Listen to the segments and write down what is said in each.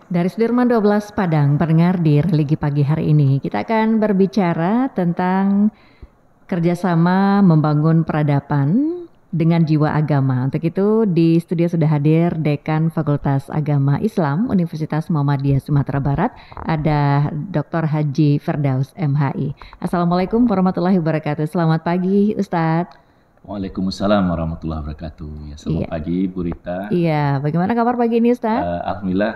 Dari Sudirman 12 Padang, pendengar di Religi Pagi hari ini, kita akan berbicara tentang kerjasama membangun peradaban dengan jiwa agama. Untuk itu di studio sudah hadir Dekan Fakultas Agama Islam Universitas Muhammadiyah Sumatera Barat, ada Dr. Haji Firdaus MHI. Assalamualaikum warahmatullahi wabarakatuh. Selamat pagi Ustadz. Waalaikumsalam warahmatullahi wabarakatuh. Ya, selamat pagi Bu Rita. Iya, bagaimana kabar pagi ini Ustadz? Alhamdulillah,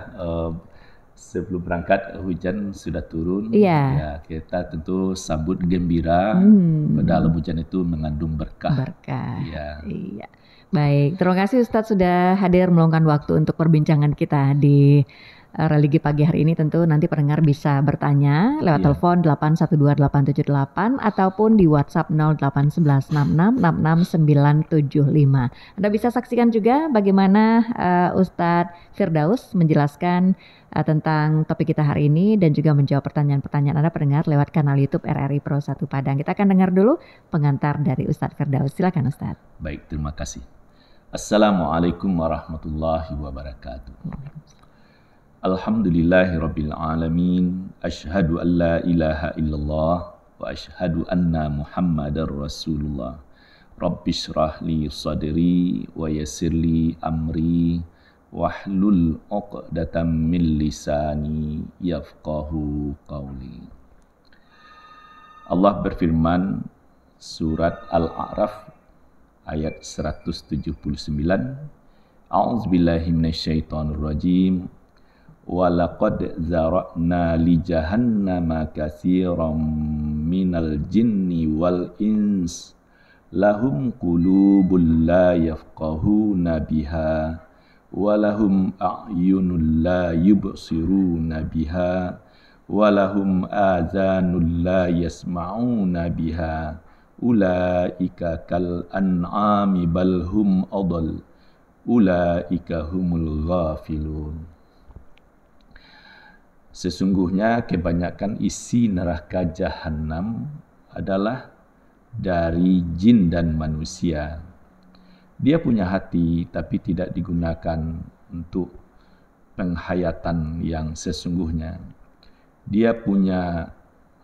sebelum berangkat hujan sudah turun. Iya. Ya, kita tentu sambut gembira. Padahal hujan itu mengandung berkah. Berkah. Iya. Iya. Baik, terima kasih Ustadz sudah hadir meluangkan waktu untuk perbincangan kita di Religi Pagi hari ini. Tentu nanti pendengar bisa bertanya lewat telepon 812-878 ataupun di WhatsApp 081166669975. Anda bisa saksikan juga bagaimana Ustadz Firdaus menjelaskan tentang topik kita hari ini dan juga menjawab pertanyaan-pertanyaan Anda pendengar lewat kanal YouTube RRI Pro 1 Padang. Kita akan dengar dulu pengantar dari Ustadz Firdaus. Silakan Ustadz. Baik, terima kasih. Assalamualaikum warahmatullahi wabarakatuh. Alhamdulillahirabbil alamin. Asyhadu an la ilaha illallah wa asyhadu anna Muhammadar Rasulullah. Rabbishrah li sadri wa yassirli amri wahlul 'uqdatam min lisani yafqahu qawli. Allah berfirman surat Al-A'raf ayat 179. A'udzubillahi minasyaitonir rajim. Walaqad zara'na li jahannama katsiran minal jinni wal ins lahum qulubun la yafqahuna biha walahum a'yunun la yubsiruna biha walahum adhanun la yasma'una biha ulaika kal an'ami bal hum adall ulaika humul ghafilun. Sesungguhnya kebanyakan isi neraka jahanam adalah dari jin dan manusia. Dia punya hati tapi tidak digunakan untuk penghayatan yang sesungguhnya. Dia punya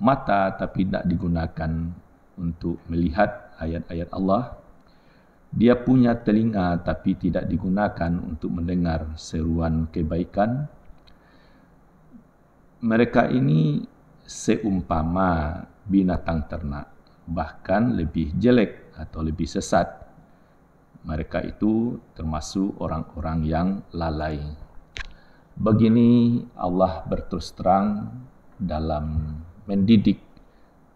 mata tapi tidak digunakan untuk melihat ayat-ayat Allah. Dia punya telinga tapi tidak digunakan untuk mendengar seruan kebaikan. Mereka ini seumpama binatang ternak, bahkan lebih jelek atau lebih sesat. Mereka itu termasuk orang-orang yang lalai. Begini Allah berterus terang dalam mendidik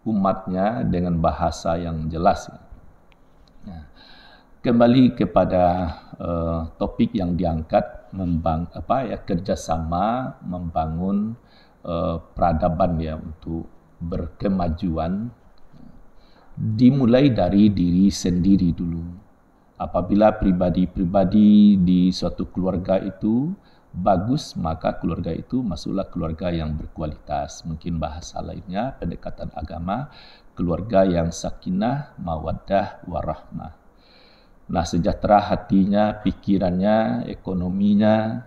umatnya dengan bahasa yang jelas. Kembali kepada topik yang diangkat, kerjasama membangun peradaban ya untuk berkemajuan, dimulai dari diri sendiri dulu. Apabila pribadi-pribadi di suatu keluarga itu bagus, maka keluarga itu masuklah keluarga yang berkualitas. Mungkin bahasa lainnya, pendekatan agama, keluarga yang sakinah, mawaddah, warahmah. Nah, sejahtera hatinya, pikirannya, ekonominya,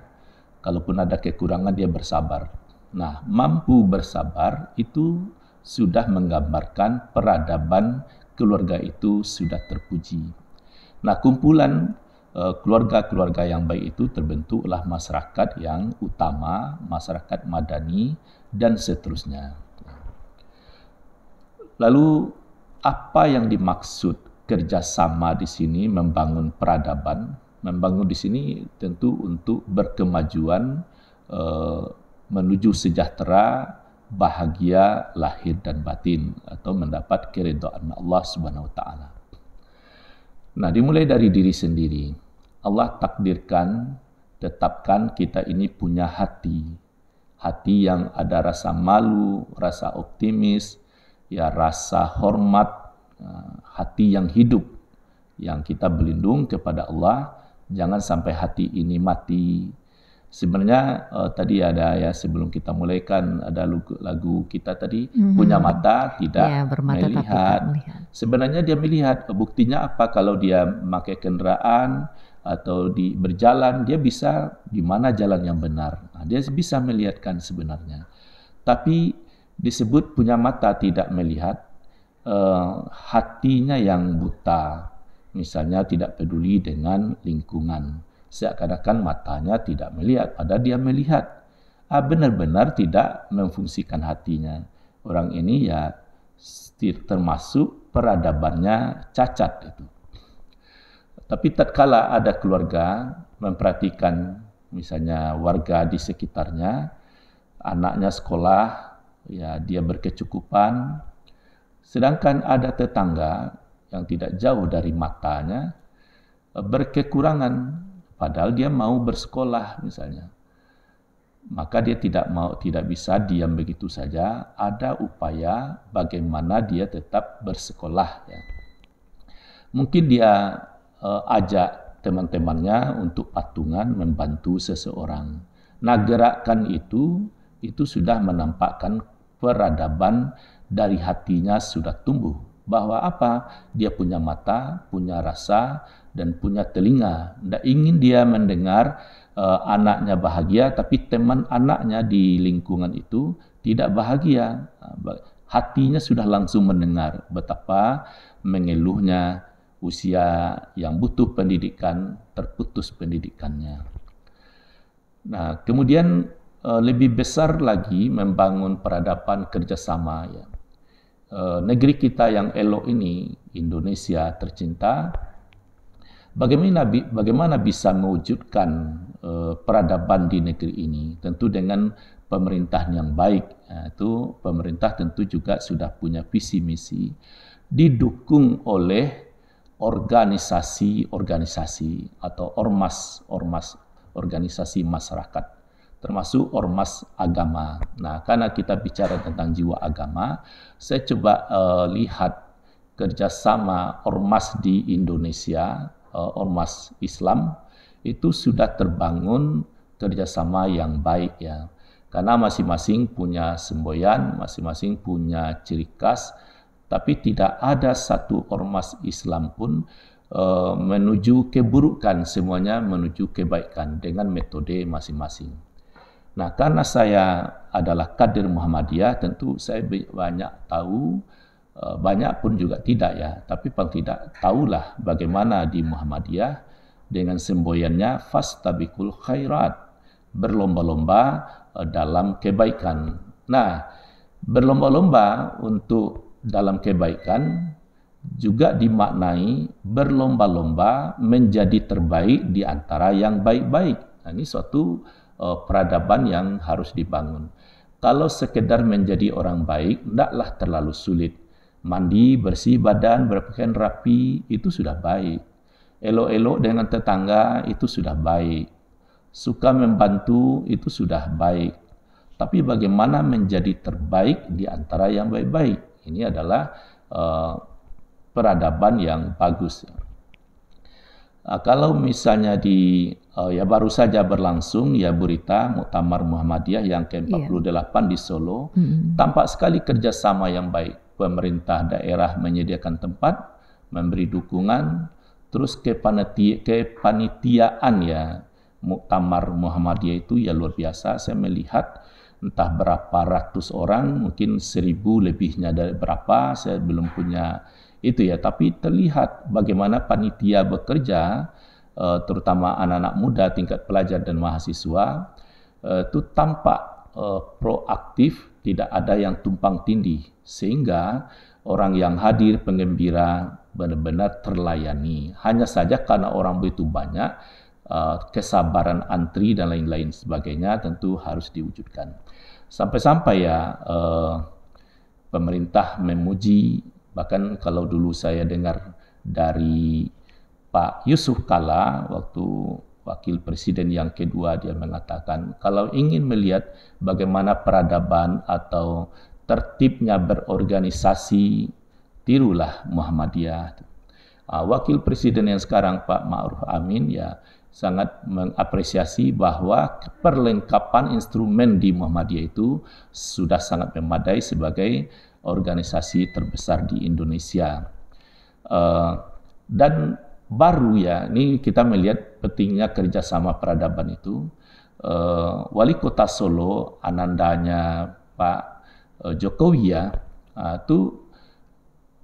kalaupun ada kekurangan dia bersabar. Nah, mampu bersabar itu sudah menggambarkan peradaban keluarga itu sudah terpuji. Nah, kumpulan keluarga-keluarga yang baik itu terbentuklah masyarakat yang utama, masyarakat madani, dan seterusnya. Lalu, apa yang dimaksud kerjasama di sini membangun peradaban? Membangun di sini tentu untuk berkemajuan, menuju sejahtera, bahagia lahir dan batin, atau mendapat keridhaan Allah Subhanahu wa taala. Nah, dimulai dari diri sendiri. Allah takdirkan, tetapkan kita ini punya hati. Hati yang ada rasa malu, rasa optimis, ya rasa hormat, hati yang hidup, yang kita berlindung kepada Allah. Jangan sampai hati ini mati. Sebenarnya tadi ada ya, sebelum kita mulai kan ada lagu kita tadi, punya mata tidak Ya, bermata melihat. tapi tak melihat. Sebenarnya dia melihat. Buktinya apa? Kalau dia memakai kendaraan atau berjalan, dia bisa di mana jalan yang benar. Nah, dia bisa melihatkan sebenarnya. Tapi disebut punya mata tidak melihat, hatinya yang buta. Misalnya tidak peduli dengan lingkungan. Seakan-akan matanya tidak melihat, padahal dia melihat. Benar-benar tidak memfungsikan hatinya. Orang ini ya termasuk peradabannya cacat itu. Tapi tatkala ada keluarga memperhatikan misalnya warga di sekitarnya, anaknya sekolah, ya dia berkecukupan, sedangkan ada tetangga yang tidak jauh dari matanya berkekurangan, padahal dia mau bersekolah misalnya. Maka dia tidak bisa diam begitu saja, ada upaya bagaimana dia tetap bersekolah. Ya. Mungkin dia ajak teman-temannya untuk patungan membantu seseorang. Nah, gerakan itu sudah menampakkan peradaban dari hatinya sudah tumbuh. Bahwa apa? Dia punya mata, punya rasa, dan punya telinga. Tidak ingin dia mendengar anaknya bahagia, tapi teman anaknya di lingkungan itu tidak bahagia. Hatinya sudah langsung mendengar betapa mengeluhnya usia yang butuh pendidikan, terputus pendidikannya. Nah, kemudian lebih besar lagi membangun peradaban kerjasama. Ya. Negeri kita yang elok ini, Indonesia tercinta, bagaimana bisa mewujudkan peradaban di negeri ini? Tentu dengan pemerintahan yang baik. Itu pemerintah tentu juga sudah punya visi misi, didukung oleh organisasi-organisasi atau ormas organisasi masyarakat, termasuk ormas agama. Nah, karena kita bicara tentang jiwa agama, saya coba lihat kerjasama ormas di Indonesia, ormas Islam, itu sudah terbangun kerjasama yang baik ya. Karena masing-masing punya semboyan, masing-masing punya ciri khas, tapi tidak ada satu ormas Islam pun menuju keburukan, semuanya menuju kebaikan dengan metode masing-masing. Nah, karena saya adalah kader Muhammadiyah, tentu saya banyak tahu, banyak pun juga tidak ya, tapi paling tidak tahulah bagaimana di Muhammadiyah dengan semboyannya fastabiqul khairat, berlomba-lomba dalam kebaikan. Nah, berlomba-lomba untuk dalam kebaikan juga dimaknai berlomba-lomba menjadi terbaik di antara yang baik-baik. Nah, ini suatu peradaban yang harus dibangun. Kalau sekedar menjadi orang baik, tidaklah terlalu sulit. Mandi, bersih badan, berpakaian rapi, itu sudah baik. Elok-elok dengan tetangga, itu sudah baik. Suka membantu, itu sudah baik. Tapi bagaimana menjadi terbaik di antara yang baik-baik? Ini adalah peradaban yang bagus. Kalau misalnya ya baru saja berlangsung ya Burita Muktamar Muhammadiyah yang ke-48 di Solo, tampak sekali kerjasama yang baik. Pemerintah daerah menyediakan tempat, memberi dukungan, terus kepanitiaan ya Muktamar Muhammadiyah itu ya luar biasa. Saya melihat entah berapa ratus orang, mungkin 1.000 lebihnya dari berapa, saya belum punya itu ya, tapi terlihat bagaimana panitia bekerja, terutama anak-anak muda, tingkat pelajar dan mahasiswa, itu tampak proaktif, tidak ada yang tumpang tindih, sehingga orang yang hadir, penggembira, benar-benar terlayani. Hanya saja karena orang begitu banyak, kesabaran antri dan lain-lain sebagainya tentu harus diwujudkan. Sampai-sampai ya pemerintah memuji, bahkan kalau dulu saya dengar dari Pak Yusuf Kalla waktu wakil presiden yang kedua, dia mengatakan kalau ingin melihat bagaimana peradaban atau tertibnya berorganisasi, tirulah Muhammadiyah. Wakil presiden yang sekarang Pak Ma'ruf Amin ya sangat mengapresiasi bahwa perlengkapan instrumen di Muhammadiyah itu sudah sangat memadai sebagai organisasi terbesar di Indonesia. Dan baru ya, ini kita melihat pentingnya kerjasama peradaban itu. Wali Kota Solo, anandanya Pak Jokowi ya, itu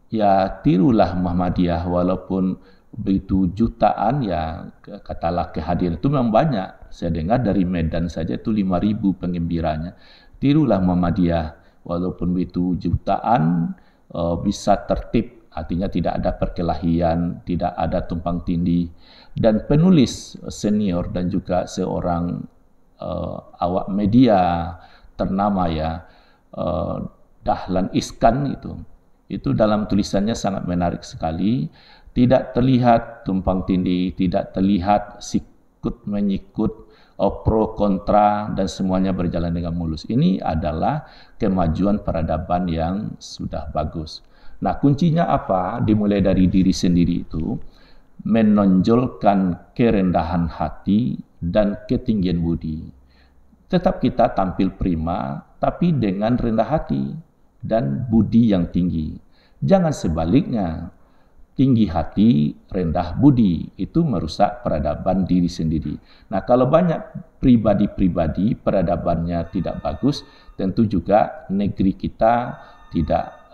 ya tirulah Muhammadiyah, walaupun begitu jutaan ya, katalah kehadiran itu memang banyak. Saya dengar dari Medan saja itu 5.000 pengembiranya. Tirulah Muhammadiyah, walaupun begitu jutaan bisa tertib, artinya tidak ada perkelahian, tidak ada tumpang tindih. Dan penulis senior dan juga seorang awak media ternama ya, Dahlan Iskan itu dalam tulisannya sangat menarik sekali. Tidak terlihat tumpang tindih, tidak terlihat sikut menyikut, pro kontra, dan semuanya berjalan dengan mulus. Ini adalah kemajuan peradaban yang sudah bagus. Nah, kuncinya apa? Dimulai dari diri sendiri itu, menonjolkan kerendahan hati dan ketinggian budi. Tetap kita tampil prima, tapi dengan rendah hati dan budi yang tinggi. Jangan sebaliknya, tinggi hati, rendah budi, itu merusak peradaban diri sendiri. Nah, kalau banyak pribadi-pribadi peradabannya tidak bagus, tentu juga negeri kita tidak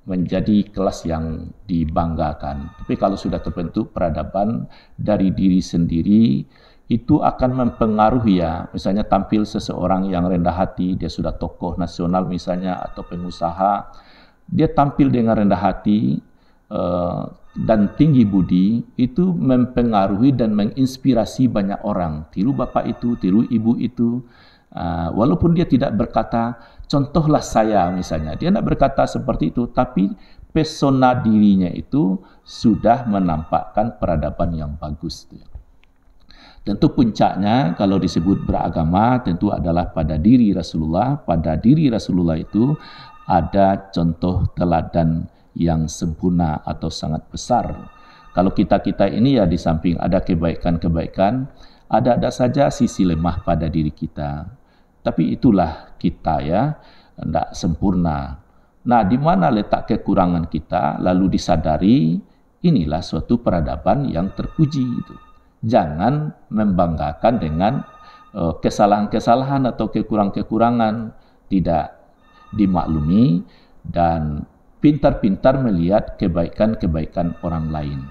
menjadi kelas yang dibanggakan. Tapi kalau sudah terbentuk peradaban dari diri sendiri, itu akan mempengaruhi ya, misalnya tampil seseorang yang rendah hati, dia sudah tokoh nasional misalnya, atau pengusaha, dia tampil dengan rendah hati dan tinggi budi, itu mempengaruhi dan menginspirasi banyak orang. Tiru bapak itu, tiru ibu itu, walaupun dia tidak berkata, contohlah saya misalnya, dia tidak berkata seperti itu, tapi pesona dirinya itu sudah menampakkan peradaban yang bagus. Tentu puncaknya kalau disebut beragama tentu adalah pada diri Rasulullah. Pada diri Rasulullah itu ada contoh teladan yang sempurna atau sangat besar. Kalau kita ini ya di samping ada kebaikan-kebaikan, ada saja sisi lemah pada diri kita. Tapi itulah kita ya, tidak sempurna. Nah, di mana letak kekurangan kita lalu disadari, inilah suatu peradaban yang terpuji itu. Jangan membanggakan dengan kesalahan-kesalahan atau kekurangan-kekurangan, tidak dimaklumi dan pintar-pintar melihat kebaikan-kebaikan orang lain.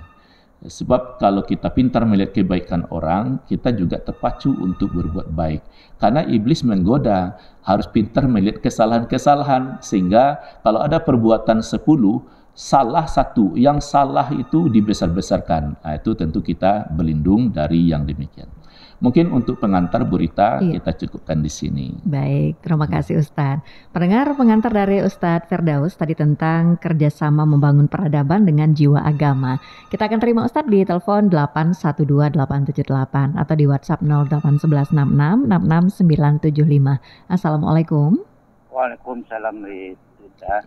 Sebab kalau kita pintar melihat kebaikan orang, kita juga terpacu untuk berbuat baik. Karena iblis menggoda, harus pintar melihat kesalahan-kesalahan, sehingga kalau ada perbuatan 10, salah satu, yang salah itu dibesar-besarkan. Nah, itu tentu kita berlindung dari yang demikian. Mungkin untuk pengantar berita kita cukupkan di sini. Baik, terima kasih Ustadz. Pendengar, pengantar dari Ustadz Firdaus tadi tentang kerjasama membangun peradaban dengan jiwa agama. Kita akan terima Ustadz di telepon 812878 atau di WhatsApp 08116666975. Assalamualaikum. Waalaikumsalam.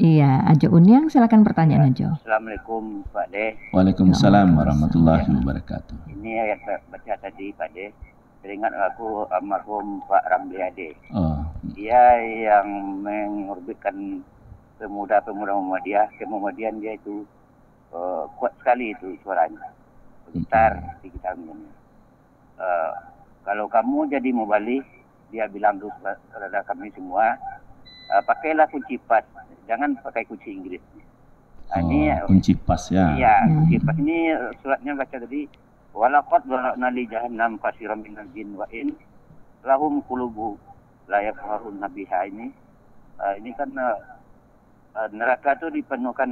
Iya, Ajo Unyang, silakan pertanyaan Ajo. Assalamualaikum Pak De. Waalaikumsalam warahmatullahi wabarakatuh. Ini yang saya baca tadi Pak De, teringat aku almarhum Pak Ramli Ade. Dia yang mengorbitkan pemuda-pemuda Muhammadiyah, dia itu kuat sekali itu suaranya, besar di kita ini. Kalau kamu jadi mubalik, dia bilang kepada kami semua, pakailah kunci pas, jangan pakai kunci Inggris. Ini kunci pas ya. Iya, kunci pas ini suratnya baca tadi, walaqad zara'na li jahannam katsiran minal jin wa in lahum qulubu la yafqahuna biha. Ini kan neraka itu dipenuhkan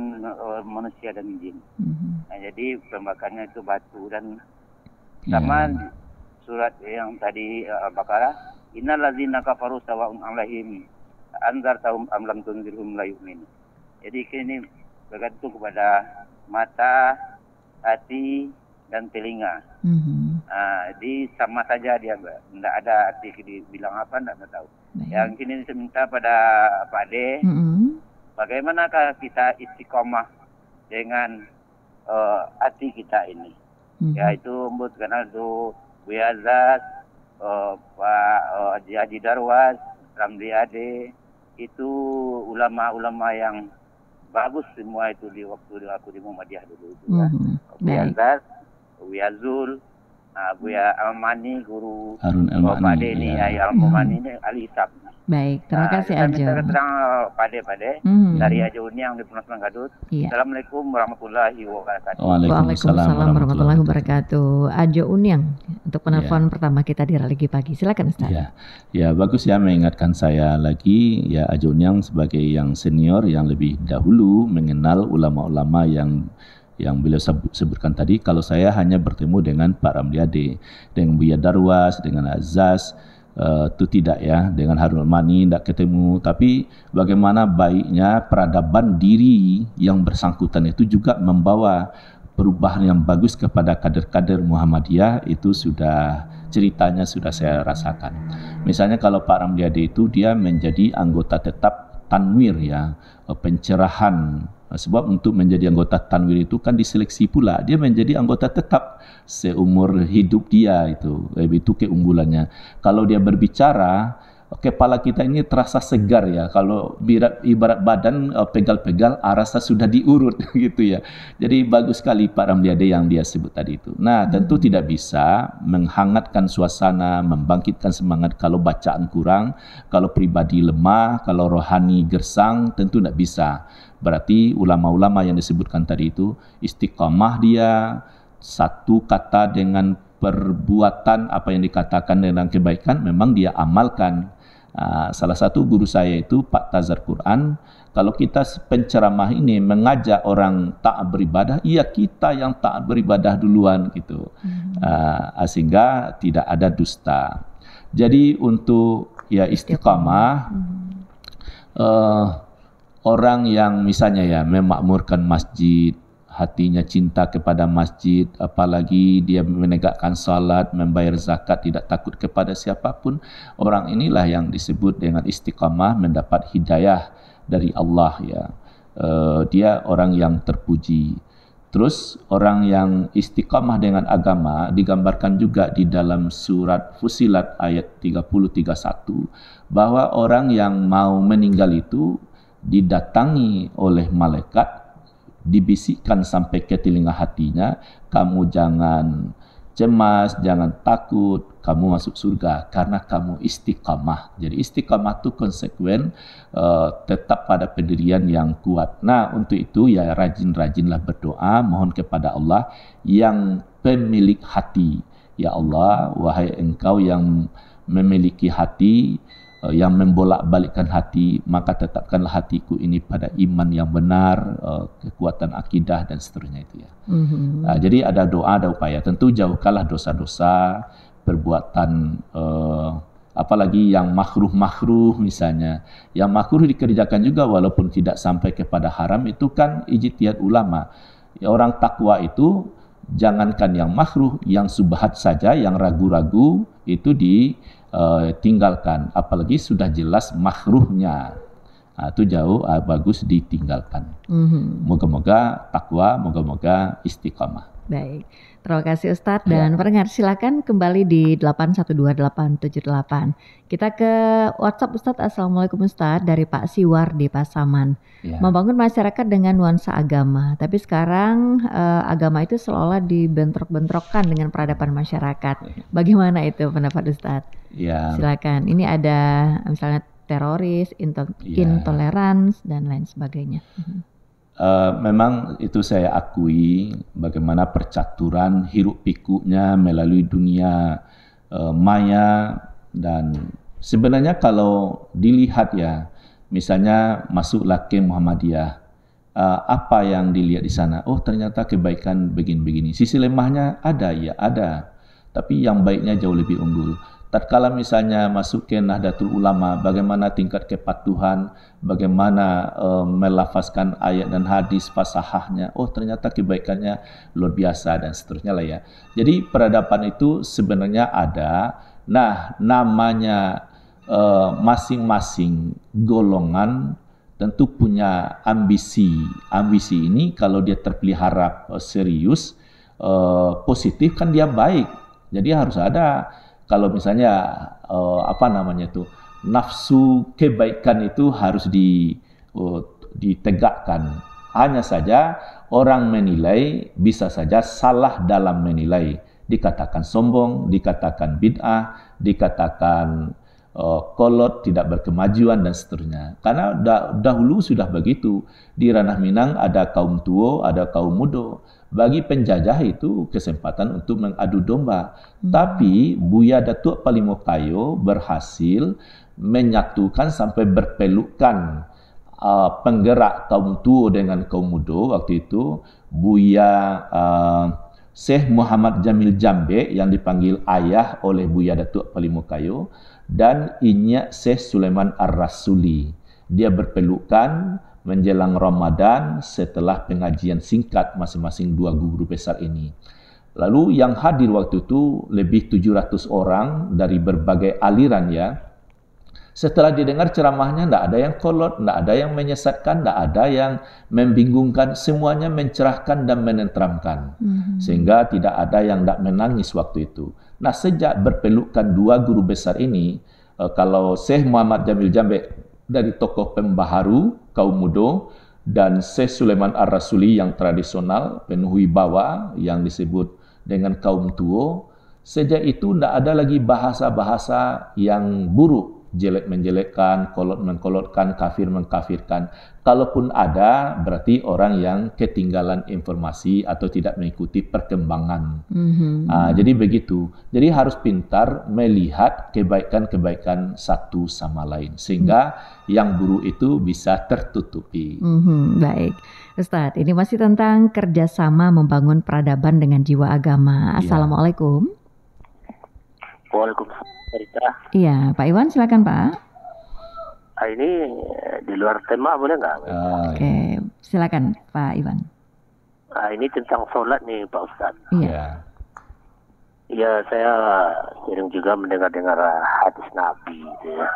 manusia dan jin. Nah, jadi pembakarannya itu batu dan sama surat yang tadi Al-Baqarah, innal ladzina kafaru sawa'un 'alaihim anzartahum am lam tunzirhum la yu'minun. Jadi ini bergantung kepada mata, hati, dan telinga. Di sama saja dia, tidak ada arti dibilang apa, tidak tahu. Yang ini saya minta pada Pak De, bagaimanakah kita istiqomah dengan hati kita ini? Yaitu Mbut Kanaldo, Bu Yazaz, Pak Haji Darwas, Ramli Ade, itu ulama-ulama yang bagus semua itu di waktu aku di Muhammadiyah dulu itu ya. Buya Baik. Zat, Buya Zul, Buya Almani, guru Harun Pak Almani, Ade ini, ya. Almani ini Ali Isab. Baik, terima kasih Saya Ajo. minta keterangan Pade dari Ajo Uniang di Penusunan Gadut. Iya. Assalamualaikum warahmatullahi wabarakatuh. Waalaikumsalam warahmatullahi wabarakatuh. Ajo Uniang untuk penelpon pertama kita di Religi Pagi. Silakan Ustaz. Ya, bagus ya mengingatkan saya lagi ya Ajo Uniang sebagai yang senior yang lebih dahulu mengenal ulama-ulama yang beliau sebutkan tadi. Kalau saya hanya bertemu dengan Pak Ramliade, dengan Buya Darwas, dengan Azaz, itu tidak ya, dengan Harun Almani tidak ketemu. Tapi bagaimana baiknya peradaban diri yang bersangkutan itu juga membawa perubahan yang bagus kepada kader-kader Muhammadiyah, itu sudah ceritanya sudah saya rasakan. Misalnya kalau Pak Ramliade itu dia menjadi anggota tetap Tanwir ya, pencerahan. Sebab untuk menjadi anggota Tanwir itu kan diseleksi pula. Dia menjadi anggota tetap seumur hidup dia itu keunggulannya. Kalau dia berbicara, kepala kita ini terasa segar ya. Kalau ibarat badan pegal-pegal, rasa sudah diurut gitu ya. Jadi bagus sekali Pak Ramliade yang dia sebut tadi itu. Nah, tentu tidak bisa menghangatkan suasana, membangkitkan semangat kalau bacaan kurang, kalau pribadi lemah, kalau rohani gersang, tentu tidak bisa. Berarti ulama-ulama yang disebutkan tadi itu istiqamah dia, satu kata dengan perbuatan apa yang dikatakan dengan kebaikan memang dia amalkan. Salah satu guru saya itu Pak Tazar Quran, kalau kita penceramah ini mengajak orang taat beribadah, iya kita yang taat beribadah duluan gitu. Sehingga tidak ada dusta. Jadi untuk ya istiqamah, orang yang misalnya ya memakmurkan masjid, hatinya cinta kepada masjid, apalagi dia menegakkan salat, membayar zakat, tidak takut kepada siapapun, orang inilah yang disebut dengan istiqamah, mendapat hidayah dari Allah ya. Dia orang yang terpuji. Terus orang yang istiqamah dengan agama digambarkan juga di dalam surat Fusilat ayat 30-31 bahwa orang yang mau meninggal itu didatangi oleh malaikat, dibisikkan sampai ke telinga hatinya, kamu jangan cemas, jangan takut, kamu masuk surga karena kamu istiqamah. Jadi istiqamah itu konsekuen, tetap pada pendirian yang kuat. Nah, untuk itu ya rajin-rajinlah berdoa, mohon kepada Allah yang pemilik hati. Ya Allah, wahai Engkau yang memiliki hati, yang membolak-balikkan hati, maka tetapkanlah hatiku ini pada iman yang benar, kekuatan akidah dan seterusnya itu ya. Jadi ada doa, ada upaya. Tentu jauhkanlah dosa-dosa, perbuatan apalagi yang makruh-makruh misalnya. Yang makruh dikerjakan juga walaupun tidak sampai kepada haram, itu kan ijtihad ulama. Orang takwa itu jangankan yang makruh, yang subhat saja, yang ragu-ragu itu tinggalkan, apalagi sudah jelas makruhnya, itu jauh bagus ditinggalkan. Moga-moga takwa, moga-moga istiqamah. Baik, terima kasih Ustadz dan pendengar silakan kembali di 812-878. Kita ke WhatsApp Ustadz. Assalamualaikum Ustadz, dari Pak Siwar di Pasaman. Membangun masyarakat dengan nuansa agama, tapi sekarang agama itu seolah dibentrok-bentrokkan dengan peradaban masyarakat. Bagaimana itu pendapat Ustadz? Silakan. Ini ada misalnya teroris, intoleransi dan lain sebagainya. Memang itu saya akui bagaimana percaturan hiruk pikuknya melalui dunia maya, dan sebenarnya kalau dilihat ya, misalnya masuklah ke Muhammadiyah, apa yang dilihat di sana? Oh, ternyata kebaikan begini-begini. Sisi lemahnya ada, ya ada, tapi yang baiknya jauh lebih unggul. Tatkala misalnya masuk ke Nahdlatul Ulama, bagaimana tingkat kepatuhan, bagaimana melafazkan ayat dan hadis fasahahnya, oh ternyata kebaikannya luar biasa dan seterusnya lah ya. Jadi peradaban itu sebenarnya ada. Nah, namanya masing-masing golongan tentu punya ambisi. Ambisi ini kalau dia terpelihara serius, positif, kan dia baik. Jadi harus ada. Kalau misalnya nafsu kebaikan itu harus ditegakkan. Hanya saja orang menilai bisa saja salah dalam menilai. Dikatakan sombong, dikatakan bid'ah, dikatakan kolot, tidak berkemajuan dan seterusnya. Karena dahulu sudah begitu. Di Ranah Minang ada kaum tua, ada kaum muda. Bagi penjajah itu kesempatan untuk mengadu domba. Tapi Buya Datuk Palimokayo berhasil menyatukan sampai berpelukan penggerak kaum tua dengan kaum muda waktu itu. Buya Syekh Muhammad Jamil Jambe yang dipanggil ayah oleh Buya Datuk Palimokayo dan inya Syekh Sulaiman Ar-Rasuli. Dia berpelukan menjelang Ramadan setelah pengajian singkat masing-masing dua guru besar ini. Lalu yang hadir waktu itu lebih 700 orang dari berbagai aliran ya. Setelah didengar ceramahnya, tidak ada yang kolot, tidak ada yang menyesatkan, tidak ada yang membingungkan, semuanya mencerahkan dan menenteramkan. Sehingga tidak ada yang tidak menangis waktu itu. Nah, sejak berpelukan dua guru besar ini, kalau Syekh Muhammad Jamil Jambe dari tokoh pembaharu, kaum muda, dan Syekh Sulaiman Ar-Rasuli yang tradisional, penuh wibawa, yang disebut dengan kaum tua, sejak itu tidak ada lagi bahasa-bahasa yang buruk, jelek menjelekkan, kolot mengkolotkan, kafir mengkafirkan. Kalaupun ada, berarti orang yang ketinggalan informasi atau tidak mengikuti perkembangan. Jadi begitu. Jadi harus pintar melihat kebaikan-kebaikan satu sama lain. Sehingga yang buruk itu bisa tertutupi. Baik. Ustadz, ini masih tentang kerjasama membangun peradaban dengan jiwa agama. Assalamualaikum. Waalaikumsalam. Iya, Pak Iwan silakan Pak. Ini di luar tema boleh nggak? Oke, silakan Pak Iwan. Ini tentang sholat nih Pak Ustadz. Iya. Ya, saya sering juga mendengar hadis Nabi gitu ya.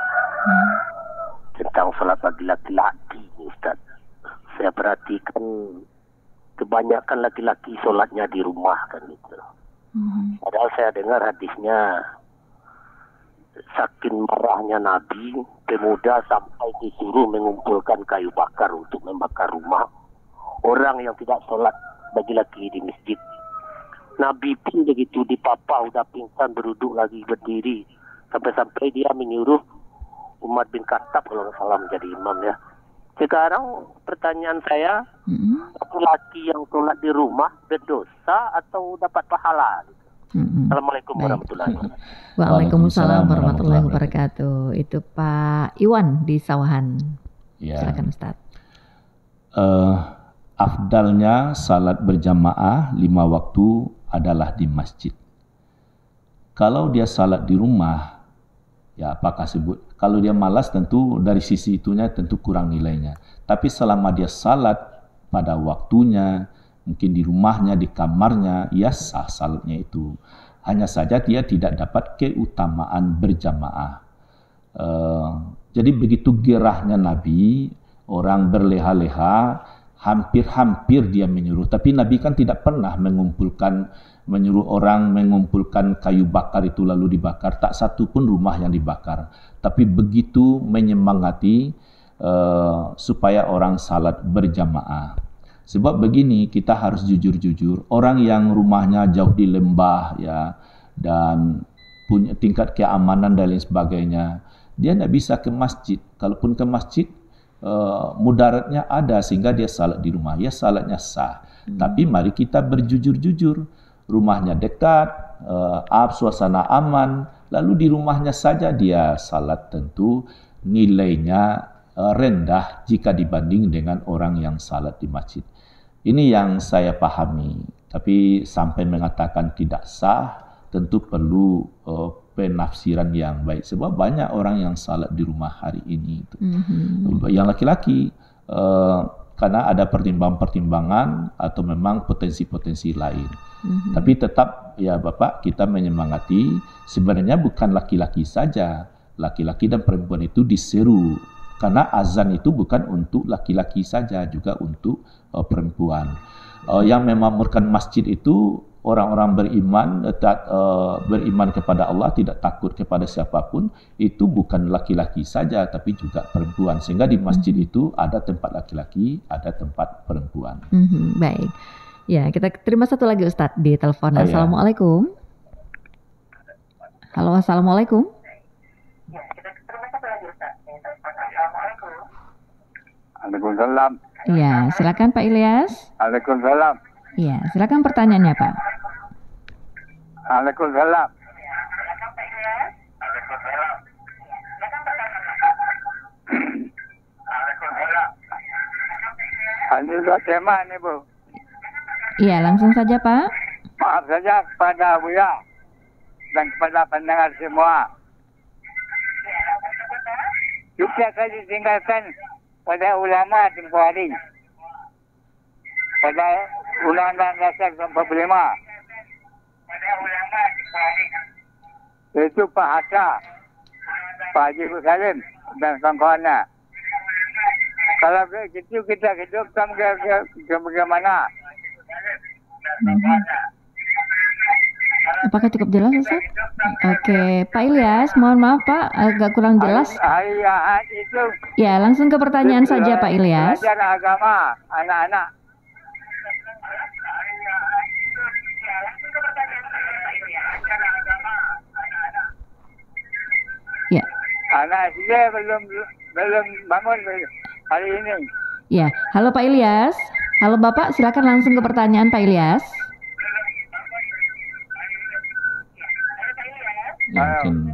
Tentang sholat bagi laki-laki Ustadz. Saya perhatikan kebanyakan laki-laki sholatnya di rumah kan gitu. Padahal saya dengar hadisnya, saking marahnya Nabi, pemuda sampai disuruh mengumpulkan kayu bakar untuk membakar rumah orang yang tidak sholat bagi laki di masjid. Nabi pun begitu, dipapa udah pingsan beruduk lagi berdiri, sampai-sampai dia menyuruh Umar bin Khattab kalau nggak salah menjadi imam ya. Sekarang pertanyaan saya, laki-laki yang sholat di rumah berdosa atau dapat pahala? Assalamualaikum warahmatullahi wabarakatuh. Waalaikumsalam warahmatullahi wabarakatuh. Itu Pak Iwan di Sawahan. Silakan Ustaz. Afdalnya salat berjamaah 5 waktu adalah di masjid. Kalau dia salat di rumah, ya apakah sebut? Kalau dia malas tentu dari sisi itunya tentu kurang nilainya. Tapi selama dia salat pada waktunya, mungkin di rumahnya, di kamarnya, ya sah salatnya itu. Hanya saja dia tidak dapat keutamaan berjamaah. Jadi begitu gerahnya Nabi, orang berleha-leha, hampir-hampir dia menyuruh. Tapi Nabi kan tidak pernah menyuruh orang mengumpulkan kayu bakar itu lalu dibakar. Tak satu pun rumah yang dibakar. Tapi begitu menyemangati supaya orang salat berjamaah. Sebab begini, kita harus jujur-jujur. Orang yang rumahnya jauh di lembah ya dan punya tingkat keamanan dan lain sebagainya, dia tidak bisa ke masjid. Kalaupun ke masjid, mudaratnya ada sehingga dia salat di rumah. Ya salatnya sah. Tapi mari kita berjujur-jujur. Rumahnya dekat, suasana aman, lalu di rumahnya saja dia salat, tentu nilainya rendah jika dibanding dengan orang yang salat di masjid. Ini yang saya pahami. Tapi sampai mengatakan tidak sah, tentu perlu penafsiran yang baik. Sebab banyak orang yang salat di rumah hari ini. Yang laki-laki, karena ada pertimbangan-pertimbangan atau memang potensi-potensi lain. Tapi tetap ya Bapak, kita menyemangati sebenarnya bukan laki-laki saja. Laki-laki dan perempuan itu diseru. Karena azan itu bukan untuk laki-laki saja, juga untuk perempuan. Yang memakmurkan masjid itu orang-orang beriman, beriman kepada Allah, tidak takut kepada siapapun, itu bukan laki-laki saja, tapi juga perempuan. Sehingga di masjid itu ada tempat laki-laki, ada tempat perempuan. Baik. Ya, kita terima satu lagi Ustadz di telepon. Oh, Assalamualaikum. Halo, assalamualaikum. Waalaikumsalam. Iya, silakan Pak Ilyas. Waalaikumsalam. Iya, silakan pertanyaannya Pak. Waalaikumsalam. Ini sudah tema nih Bu. Iya, langsung saja Pak. Maaf saja kepada Buya dan kepada pendengar semua. Juga saya ditinggalkan pada ulama tempoh hari. Pada Undang-Undang Dasar 45. Pada ulama tempoh hari. Itu Pak Hatta, Pak Haji Salim dan kawan-kawannya. Kalau begitu kita hidupkan ke bagaimana? Apakah cukup jelas Ustaz? Oke, Pak Ilyas, mohon maaf Pak, agak kurang jelas. Hari Ahad itu Ya, langsung ke pertanyaan saja Pak Ilyas. belajar agama anak-anak. Ya, Anak saya belum bangun hari ini. ya. Halo Pak Ilyas. Halo Bapak, silakan langsung ke pertanyaan Pak Ilyas. Ya, mungkin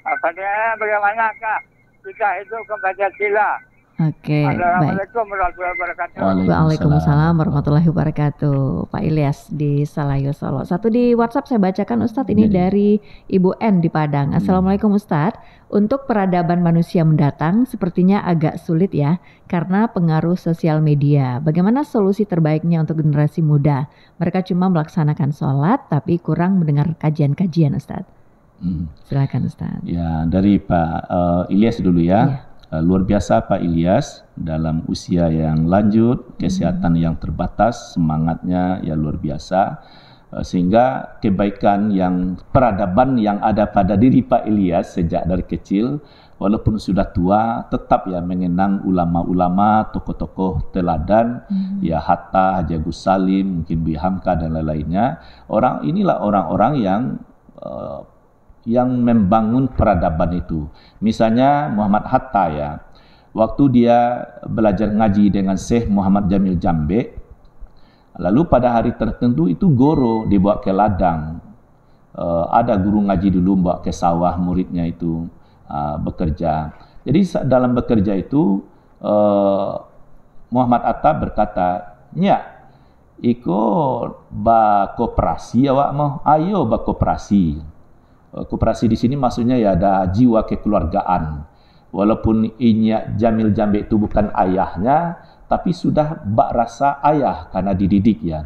Apanya bagaimanakah kita hidup ke Pancasila? Oke, baik. Assalamualaikum warahmatullahi wabarakatuh. Waalaikumsalam warahmatullahi wabarakatuh. Pak Ilyas di Salayo Solo. Satu di WhatsApp saya bacakan Ustadz, ini dari Ibu N di Padang. Assalamualaikum Ustadz. Untuk peradaban manusia mendatang sepertinya agak sulit ya karena pengaruh sosial media. Bagaimana solusi terbaiknya untuk generasi muda? Mereka cuma melaksanakan sholat tapi kurang mendengar kajian-kajian Ustadz. Silakan Ustadz. Ya, dari Pak Ilyas dulu ya. Luar biasa Pak Ilyas, dalam usia yang lanjut, kesehatan yang terbatas, semangatnya ya luar biasa. Sehingga kebaikan yang peradaban yang ada pada diri Pak Ilyas sejak dari kecil, walaupun sudah tua, tetap ya mengenang ulama-ulama, tokoh-tokoh teladan, ya Hatta, Haji Agus Salim, mungkin Bu Hamka dan lain-lainnya. Inilah orang-orang yang membangun peradaban itu. Misalnya Muhammad Hatta ya, waktu dia belajar ngaji dengan Syekh Muhammad Jamil Jambe, lalu pada hari tertentu itu goro dibawa ke ladang. Ada guru ngaji dulu bawa ke sawah muridnya itu bekerja. Jadi dalam bekerja itu Muhammad Hatta berkata, "Nya, ikut koperasi awak mau, ayo koperasi." Koperasi di sini maksudnya ya ada jiwa kekeluargaan. Walaupun Inya Jamil Jambe itu bukan ayahnya, tapi sudah bak rasa ayah karena dididik ya.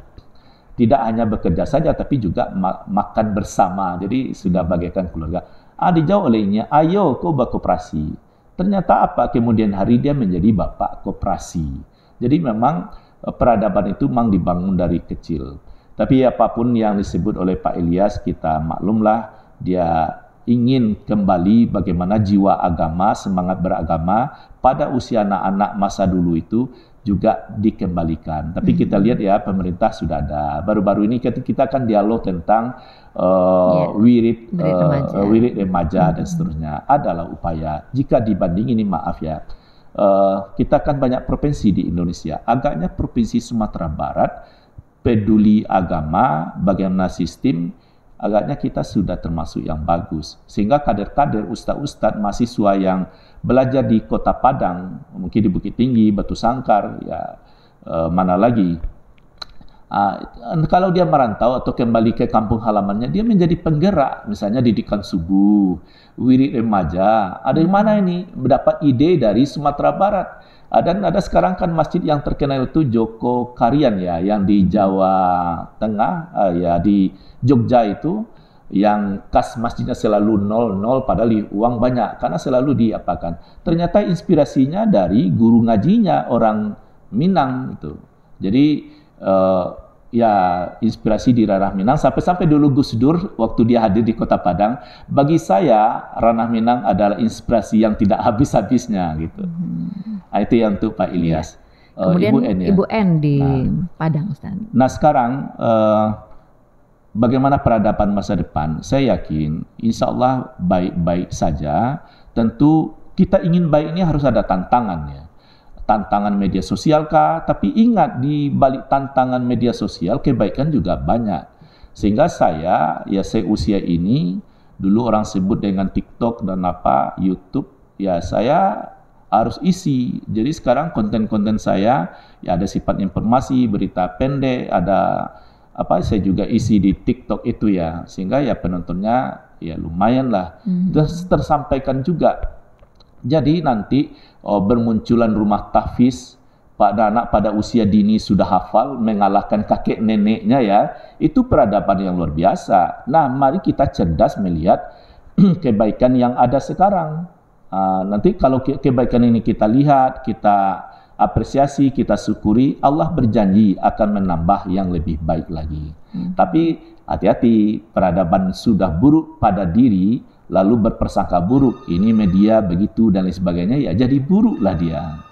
Tidak hanya bekerja saja, tapi juga makan bersama. Jadi sudah bagaikan keluarga. Dijawab oleh Inya, ayo kau berkoperasi. Ternyata apa? Kemudian hari dia menjadi bapak koperasi. Jadi memang peradaban itu memang dibangun dari kecil. Tapi apapun yang disebut oleh Pak Ilyas, kita maklumlah, dia ingin kembali bagaimana jiwa agama, semangat beragama pada usia anak-anak masa dulu itu juga dikembalikan. Tapi kita lihat ya, pemerintah sudah ada. Baru-baru ini kita akan dialog tentang wirid remaja dan seterusnya. Adalah upaya. Jika dibanding ini, maaf ya, kita kan banyak provinsi di Indonesia. Agaknya provinsi Sumatera Barat peduli agama, bagaimana sistem, agaknya kita sudah termasuk yang bagus. Sehingga kader-kader, ustadz-ustadz, mahasiswa yang belajar di Kota Padang, mungkin di Bukit Tinggi, Batu Sangkar, ya mana lagi. Kalau dia merantau atau kembali ke kampung halamannya, dia menjadi penggerak. Misalnya didikan subuh, wirid remaja. Ada yang mana ini? Mendapat ide dari Sumatera Barat. Dan ada sekarang kan masjid yang terkenal itu Joko Karian ya, yang di Jawa Tengah, ya di Jogja itu, yang kas masjidnya selalu 0-0 padahal uang banyak karena selalu diapakan. Ternyata inspirasinya dari guru ngajinya orang Minang itu. Jadi ya inspirasi di Ranah Minang sampai dulu Gus Dur waktu dia hadir di Kota Padang. Bagi saya Ranah Minang adalah inspirasi yang tidak habis-habisnya gitu. Nah, itu yang untuk Pak Ilyas. Kemudian Ibu N di Padang, Ustaz. Nah sekarang bagaimana peradaban masa depan? Saya yakin insya Allah baik-baik saja. Tentu kita ingin baik ini harus ada tantangannya. Tantangan media sosial kah? Tapi ingat di balik tantangan media sosial kebaikan juga banyak. Sehingga saya usia ini dulu orang sebut dengan TikTok dan YouTube, ya saya harus isi. Jadi sekarang konten-konten saya ya ada sifat informasi, berita pendek, ada saya juga isi di TikTok itu ya, sehingga ya penontonnya ya lumayan lah. Tersampaikan juga. Jadi nanti bermunculan rumah tahfiz pada anak pada usia dini sudah hafal mengalahkan kakek neneknya ya, itu peradaban yang luar biasa. Nah, mari kita cerdas melihat kebaikan yang ada sekarang. Nanti kalau kebaikan ini kita lihat, kita apresiasi, kita syukuri, Allah berjanji akan menambah yang lebih baik lagi. Tapi hati-hati, peradaban sudah buruk pada diri, lalu berpersangka buruk, ini media begitu dan lain sebagainya, ya jadi buruklah dia.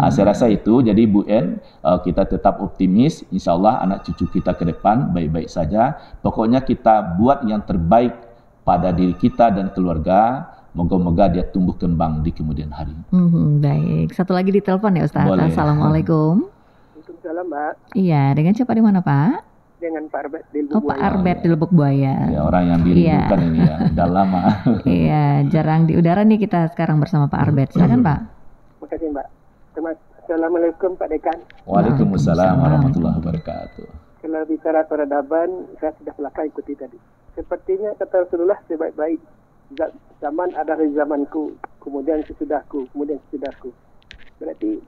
Saya rasa itu, jadi Bu En, kita tetap optimis, insya Allah anak cucu kita ke depan baik-baik saja. Pokoknya kita buat yang terbaik pada diri kita dan keluarga. Moga-moga dia tumbuh kembang di kemudian hari. Baik, satu lagi di telepon ya Ustaz. Boleh. Assalamualaikum. Waalaikumsalam Mbak. Iya, dengan siapa di mana Pak? Dengan Pak Arbet di Lubuk Pak Buaya. Arbet di Lubuk Buaya. Ya, orang yang dirindukan ini ya, udah lama. Iya, jarang di udara nih kita sekarang bersama Pak Arbet. Silakan Pak. Terima kasih Mbak. Assalamualaikum Pak Dekan. Waalaikumsalam warahmatullahi wabarakatuh. Kalau bicara peradaban, saya sudah belakang ikuti tadi. Sepertinya kata Rasulullah sebaik-baik zaman adalah zamanku, kemudian sesudahku, kemudian sesudahku. Berarti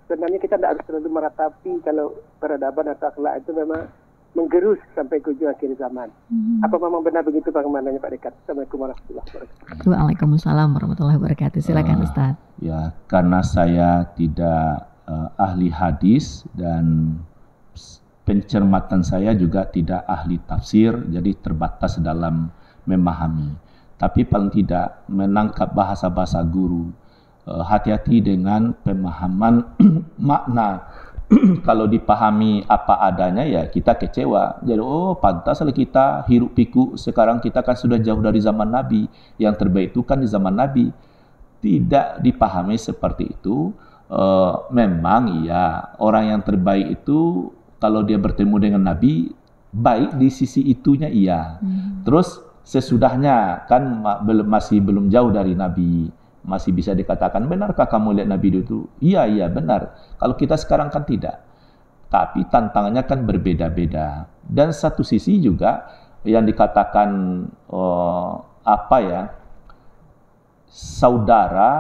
sebenarnya kita tidak harus terlalu meratapi kalau peradaban atau akhlak itu memang menggerus sampai ke ujung akhir zaman. Apa memang benar begitu bagaimananya Pak Dekan? Assalamualaikum warahmatullahi wabarakatuh. Waalaikumsalam warahmatullahi wabarakatuh. Silakan Ustaz. Ya, karena saya tidak ahli hadis dan pencermatan saya juga tidak ahli tafsir, jadi terbatas dalam memahami. Tapi paling tidak menangkap bahasa-bahasa guru. Hati-hati dengan pemahaman makna. Kalau dipahami apa adanya ya kita kecewa. Jadi pantaslah kita hiruk pikuk. Sekarang kita kan sudah jauh dari zaman Nabi. Yang terbaik itu kan di zaman Nabi. Tidak dipahami seperti itu. Memang ya orang yang terbaik itu kalau dia bertemu dengan Nabi baik di sisi itunya iya. Terus sesudahnya kan masih belum jauh dari Nabi, masih bisa dikatakan benarkah kamu lihat Nabi itu? Iya benar. Kalau kita sekarang kan tidak. Tapi tantangannya kan berbeda-beda. Dan satu sisi juga yang dikatakan saudara,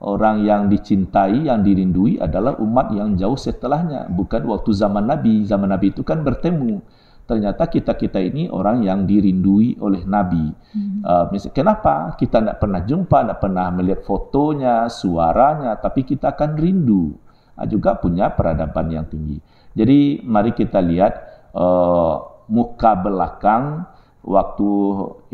orang yang dicintai, yang dirindui adalah umat yang jauh setelahnya, bukan waktu zaman Nabi. Zaman Nabi itu kan bertemu. Ternyata kita ini orang yang dirindui oleh Nabi. Kenapa? Kita tidak pernah jumpa, tidak pernah melihat fotonya, suaranya, tapi kita akan rindu. Juga punya peradaban yang tinggi. Jadi mari kita lihat muka belakang waktu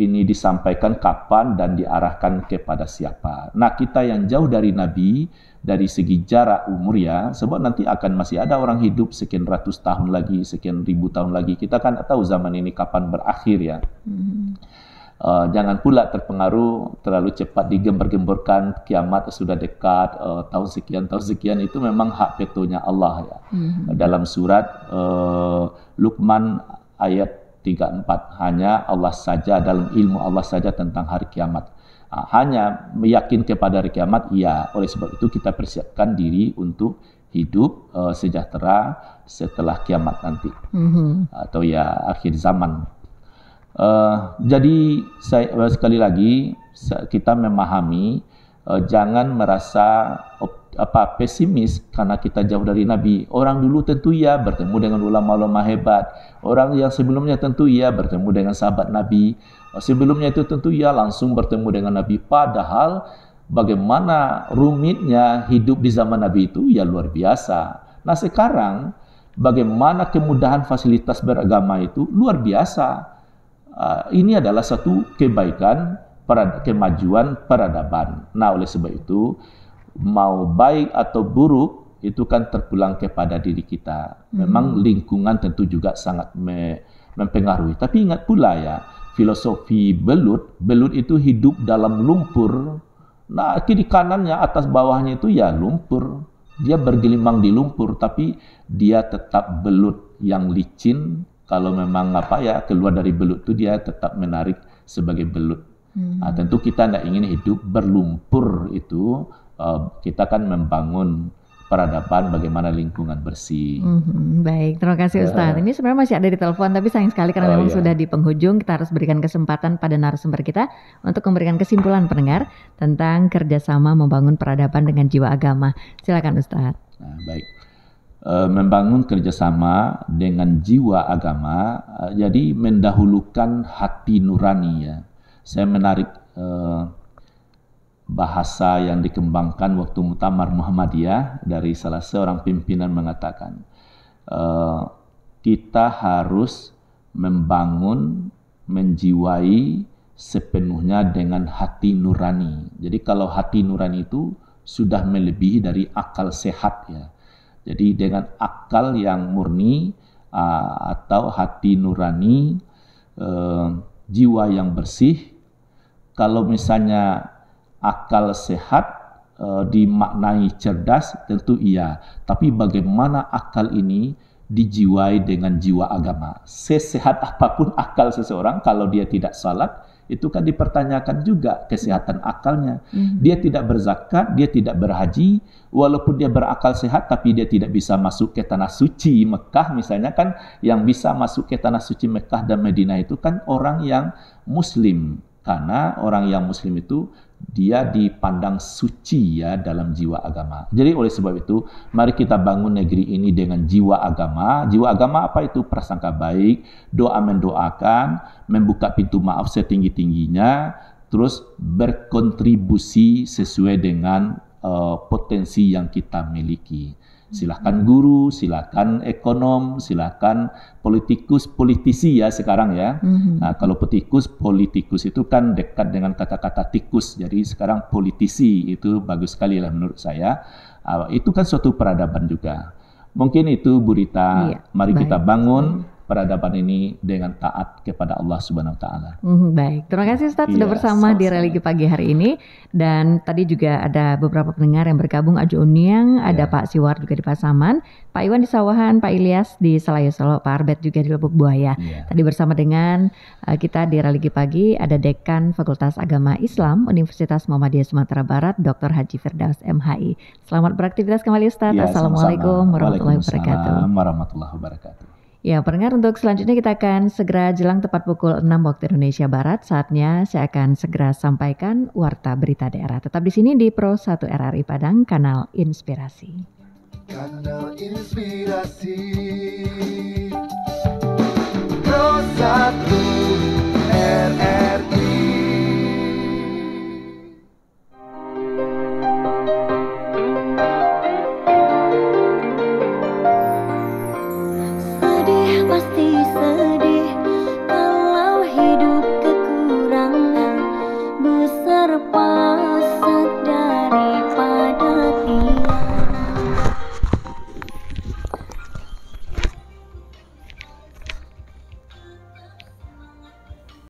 ini disampaikan kapan dan diarahkan kepada siapa. Nah, kita yang jauh dari Nabi, dari segi jarak umur ya, sebab nanti akan masih ada orang hidup sekian ratus tahun lagi, sekian ribu tahun lagi. Kita kan tak tahu zaman ini kapan berakhir ya. Jangan pula terpengaruh terlalu cepat digembar-gemborkan kiamat sudah dekat, tahun sekian itu memang hak petonya Allah ya. Dalam surat Luqman ayat 34, hanya Allah saja, dalam ilmu Allah saja tentang hari kiamat. Hanya meyakin kepada hari kiamat, iya. Oleh sebab itu kita persiapkan diri untuk hidup sejahtera setelah kiamat nanti. Atau ya akhir zaman. Jadi sekali lagi kita memahami, jangan merasa pesimis karena kita jauh dari Nabi. Orang dulu tentu ya bertemu dengan ulama-ulama hebat. Orang yang sebelumnya tentu ya bertemu dengan sahabat Nabi. Sebelumnya itu tentu ya langsung bertemu dengan Nabi. Padahal bagaimana rumitnya hidup di zaman Nabi itu ya luar biasa. Nah sekarang bagaimana kemudahan fasilitas beragama itu luar biasa. Ini adalah satu kebaikan, kemajuan peradaban. Nah, oleh sebab itu, mau baik atau buruk, itu kan terpulang kepada diri kita. Memang lingkungan tentu juga sangat mempengaruhi. Tapi ingat pula ya, filosofi belut itu hidup dalam lumpur. Nah, kiri kanannya, atas bawahnya itu ya lumpur. Dia bergelimang di lumpur, tapi dia tetap belut yang licin. Kalau memang keluar dari belut itu dia tetap menarik sebagai belut. Nah, tentu kita tidak ingin hidup berlumpur itu. Kita kan membangun peradaban bagaimana lingkungan bersih. Baik, terima kasih Ustadz. Ini sebenarnya masih ada di telepon, tapi sayang sekali karena memang sudah di penghujung. Kita harus berikan kesempatan pada narasumber kita untuk memberikan kesimpulan pendengar tentang kerjasama membangun peradaban dengan jiwa agama. Silakan Ustadz. Nah, baik. Membangun kerjasama dengan jiwa agama, jadi mendahulukan hati nurani ya. Saya menarik bahasa yang dikembangkan waktu Muktamar Muhammadiyah dari salah seorang pimpinan mengatakan, kita harus membangun, menjiwai sepenuhnya dengan hati nurani. Jadi kalau hati nurani itu sudah melebihi dari akal sehat ya. Jadi dengan akal yang murni atau hati nurani, jiwa yang bersih, kalau misalnya akal sehat dimaknai cerdas, tentu iya. Tapi bagaimana akal ini dijiwai dengan jiwa agama? Sesehat apapun akal seseorang, kalau dia tidak salat, itu kan dipertanyakan juga kesehatan akalnya. Dia tidak berzakat, dia tidak berhaji, walaupun dia berakal sehat, tapi dia tidak bisa masuk ke tanah suci Mekah misalnya kan. Yang bisa masuk ke tanah suci Mekah dan Madinah itu kan orang yang muslim. Karena orang yang muslim itu dia dipandang suci ya dalam jiwa agama. Jadi oleh sebab itu, mari kita bangun negeri ini dengan jiwa agama. Jiwa agama apa itu? Prasangka baik, doa mendoakan, membuka pintu maaf setinggi-tingginya, terus berkontribusi sesuai dengan potensi yang kita miliki. Silakan guru, silakan ekonom, silakan politisi ya sekarang ya. Nah, kalau politikus itu kan dekat dengan kata-kata tikus. Jadi sekarang politisi itu bagus sekali lah menurut saya. Itu kan suatu peradaban juga. Mungkin itu Bu Rita. Iya, mari kita bangun peradaban ini dengan taat kepada Allah Subhanahu wa taala. Baik, terima kasih Ustadz sudah bersama di Religi Pagi hari ini. Dan tadi juga ada beberapa pendengar yang bergabung, Ajo Uniang, ada Pak Siwar juga di Pasaman, Pak Iwan di Sawahan, Pak Ilyas di Selayu Solo, Pak Arbet juga di Lubuk Buaya. Tadi bersama dengan kita di Religi Pagi ada Dekan Fakultas Agama Islam Universitas Muhammadiyah Sumatera Barat, Dr. Haji Firdaus MHI. Selamat beraktivitas kembali Ustadz. Assalamualaikum warahmatullahi wabarakatuh. Warahmatullahi wabarakatuh. Ya, pendengar, untuk selanjutnya kita akan segera jelang tepat pukul 6 waktu Indonesia Barat. Saatnya saya akan segera sampaikan Warta Berita Daerah. Tetap di sini di Pro 1 RRI Padang, Kanal Inspirasi. Kanal Inspirasi.